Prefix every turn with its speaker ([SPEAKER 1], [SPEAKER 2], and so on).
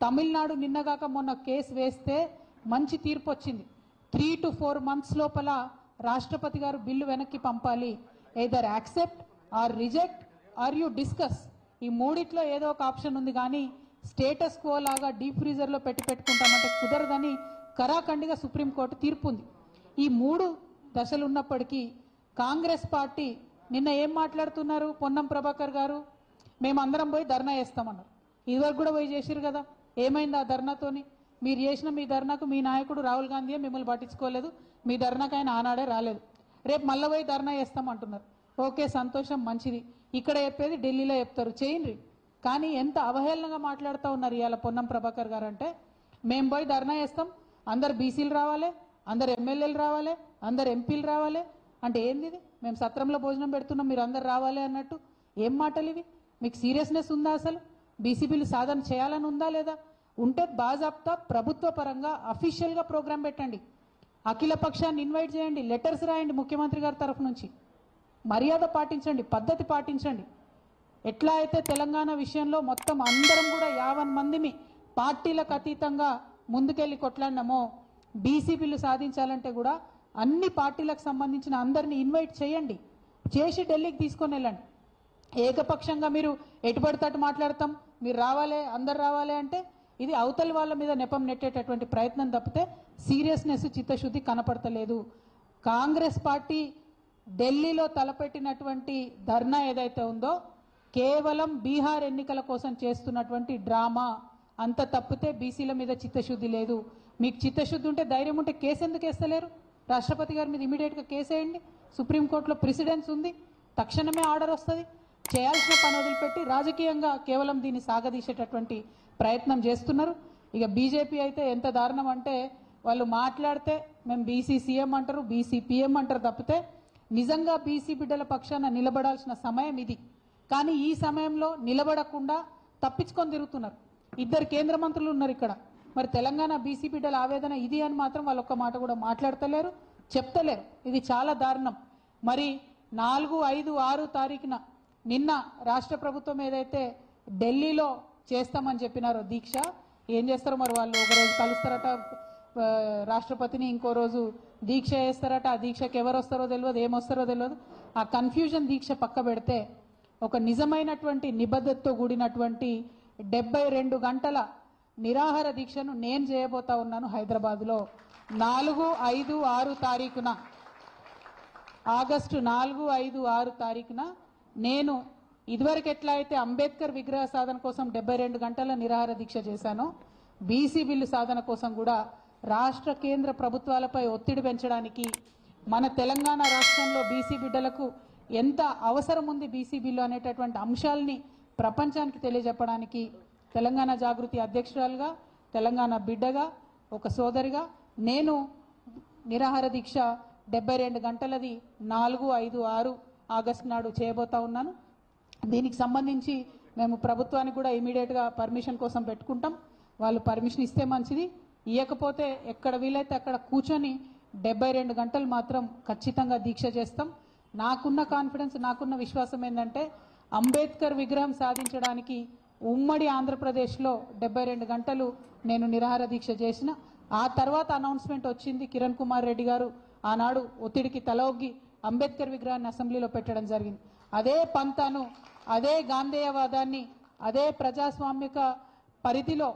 [SPEAKER 1] తమిళనాడు నిన్నగాక మొన్న కేసు వేస్తే మంచి తీర్పు వచ్చింది. 3 to 4 months లోపల రాష్ట్రపతి గారు బిల్లు వెనక్కి పంపాలి. Either accept or reject or you discuss. ఈ మూడిట్లో ఏదో ఒక ఆప్షన్ ఉంది, కానీ స్టేటస్ కో లాగా డీప్ ఫ్రీజర్లో పెట్టుకుంటామంటే కుదరదని కరాఖండిగా సుప్రీంకోర్టు తీర్పు ఉంది. ఈ 3 దశలు ఉన్నప్పటికీ కాంగ్రెస్ పార్టీ నిన్న ఏం మాట్లాడుతున్నారు? పొన్నం ప్రభాకర్ గారు మేమందరం పోయి ధర్నా చేస్తామన్నారు. ఇదివరకు కూడా పోయి చేసిరు కదా, ఏమైంది ఆ ధర్నాతోని? మీరు చేసిన మీ ధర్నాకు మీ నాయకుడు రాహుల్ గాంధీ మిమ్మల్ని పట్టించుకోలేదు, మీ ధర్నాకు ఆయన ఆనాడే రాలేదు. రేపు మళ్ళీ పోయి ధర్నా చేస్తామంటున్నారు. ఓకే, సంతోషం, మంచిది. ఇక్కడ చెప్పేది ఢిల్లీలో చెప్తారు, చేయండి. కానీ ఎంత అవహేళనగా మాట్లాడుతూ ఉన్నారు ఇవాళ పొన్నం ప్రభాకర్ గారు అంటే, మేము పోయి ధర్నా చేస్తాం, అందరు బీసీలు రావాలి, అందరు ఎమ్మెల్యేలు రావాలి, అందరు ఎంపీలు రావాలి అంటే ఏంది ఇది? మేము సత్రంలో భోజనం పెడుతున్నాం, మీరు అందరు రావాలి అన్నట్టు ఏం మాటలు ఇవి? మీకు సీరియస్నెస్ ఉందా? అసలు బీసీ బిల్లు సాధన చేయాలని ఉందా లేదా? ఉంటే బాజాప్తా ప్రభుత్వ పరంగా అఫీషియల్గా ప్రోగ్రాం పెట్టండి, అఖిల పక్షాన్ని ఇన్వైట్ చేయండి, లెటర్స్ రాయండి ముఖ్యమంత్రి గారి తరఫు నుంచి. మర్యాద పాటించండి, పద్ధతి పాటించండి. ఎట్లా అయితే తెలంగాణ విషయంలో మొత్తం అందరం కూడా 50 మందిని పార్టీలకు అతీతంగా ముందుకెళ్ళి కొట్లాడినామో, బీసీ బిల్లు సాధించాలంటే కూడా అన్ని పార్టీలకు సంబంధించిన అందరినీ ఇన్వైట్ చేయండి, చేసి ఢిల్లీకి తీసుకొని వెళ్ళండి. ఏకపక్షంగా మీరు ఎటుపడితట్టు మాట్లాడతాం, మీరు రావాలి, అందరు రావాలి అంటే ఇది అవతలి వాళ్ళ మీద నెపం నెట్టేటటువంటి ప్రయత్నం తప్పితే సీరియస్నెస్, చిత్తశుద్ధి కనపడతలేదు. కాంగ్రెస్ పార్టీ ఢిల్లీలో తలపెట్టినటువంటి ధర్నా ఏదైతే ఉందో కేవలం బీహార్ ఎన్నికల కోసం చేస్తున్నటువంటి డ్రామా, అంత తప్పితే బీసీల మీద చిత్తశుద్ధి లేదు. మీకు చిత్తశుద్ధి ఉంటే, ధైర్యం ఉంటే కేసు ఎందుకు వేస్తలేరు? రాష్ట్రపతి గారి మీద ఇమీడియట్గా కేసు వేయండి. సుప్రీంకోర్టులో ప్రెసిడెన్స్ ఉంది, తక్షణమే ఆర్డర్ వస్తుంది. చేయాల్సిన పని వదిలిపెట్టి రాజకీయంగా కేవలం దీన్ని సాగదీసేటటువంటి ప్రయత్నం చేస్తున్నారు. ఇక బీజేపీ అయితే ఎంత దారుణం అంటే, వాళ్ళు మాట్లాడితే మేము బీసీ సీఎం అంటారు, బీసీ పీఎం అంటారు తప్పితే నిజంగా బీసీ బిడ్డల పక్షాన నిలబడాల్సిన సమయం ఇది. కానీ ఈ సమయంలో నిలబడకుండా తప్పించుకొని తిరుగుతున్నారు. 2 కేంద్ర మంత్రులు ఉన్నారు ఇక్కడ. మరి తెలంగాణ బీసీ బిడ్డల ఆవేదన ఇది అని మాత్రం వాళ్ళు ఒక్క మాట కూడా మాట్లాడతలేరు, చెప్తలేరు. ఇది చాలా దారుణం. మరి 4, 5, 6 తారీఖున నిన్న రాష్ట్ర ప్రభుత్వం ఏదైతే ఢిల్లీలో చేస్తామని చెప్పినారో దీక్ష, ఏం చేస్తారో మరి వాళ్ళు. ఒకరోజు కలుస్తారట రాష్ట్రపతిని, ఇంకో రోజు దీక్ష చేస్తారట. ఆ దీక్షకు ఎవరు వస్తారో తెలియదు, ఏమొస్తారో తెలియదు. ఆ కన్ఫ్యూజన్ దీక్ష పక్క పెడితే ఒక నిజమైనటువంటి నిబద్ధతతో కూడినటువంటి 72 గంటల నిరాహార దీక్షను నేను చేయబోతా ఉన్నాను హైదరాబాద్లో 4, 5, 6 తారీఖున. ఆగస్టు 4, 5, 6 తారీఖున నేను ఇదివరకు ఎట్లా అయితే అంబేద్కర్ విగ్రహ సాధన కోసం 72 గంటల నిరాహార దీక్ష చేశానో, బీసీ బిల్లు సాధన కోసం కూడా రాష్ట్ర కేంద్ర ప్రభుత్వాలపై ఒత్తిడి పెంచడానికి, మన తెలంగాణ రాష్ట్రంలో బీసీ బిడ్డలకు ఎంత అవసరం ఉంది బీసీ బిల్లు అనేటటువంటి అంశాలని ప్రపంచానికి తెలియజెప్పడానికి తెలంగాణ జాగృతి అధ్యక్షురాలుగా, తెలంగాణ బిడ్డగా, ఒక సోదరిగా నేను నిరాహార దీక్ష 72 గంటలది 4, 5, 6 ఆగస్టు నాడు చేయబోతా ఉన్నాను. దీనికి సంబంధించి మేము ప్రభుత్వానికి కూడా ఇమీడియట్గా పర్మిషన్ కోసం పెట్టుకుంటాం. వాళ్ళు పర్మిషన్ ఇస్తే మంచిది, ఇవ్వకపోతే ఎక్కడ వీలైతే అక్కడ కూర్చొని 72 గంటలు మాత్రం ఖచ్చితంగా దీక్ష చేస్తాం. నాకున్న కాన్ఫిడెన్స్, నాకున్న విశ్వాసం ఏంటంటే అంబేద్కర్ విగ్రహం సాధించడానికి ఉమ్మడి ఆంధ్రప్రదేశ్లో 72 గంటలు నేను నిరాహార దీక్ష చేసిన. ఆ తర్వాత అనౌన్స్మెంట్ వచ్చింది, కిరణ్ కుమార్ రెడ్డి గారు ఆనాడు ఒత్తిడికి తలొగ్గి అంబేద్కర్ విగ్రహాన్ని అసెంబ్లీలో పెట్టడం జరిగింది. అదే పంతాను, అదే గాంధేయవాదాన్ని, అదే ప్రజాస్వామిక పరిధిలో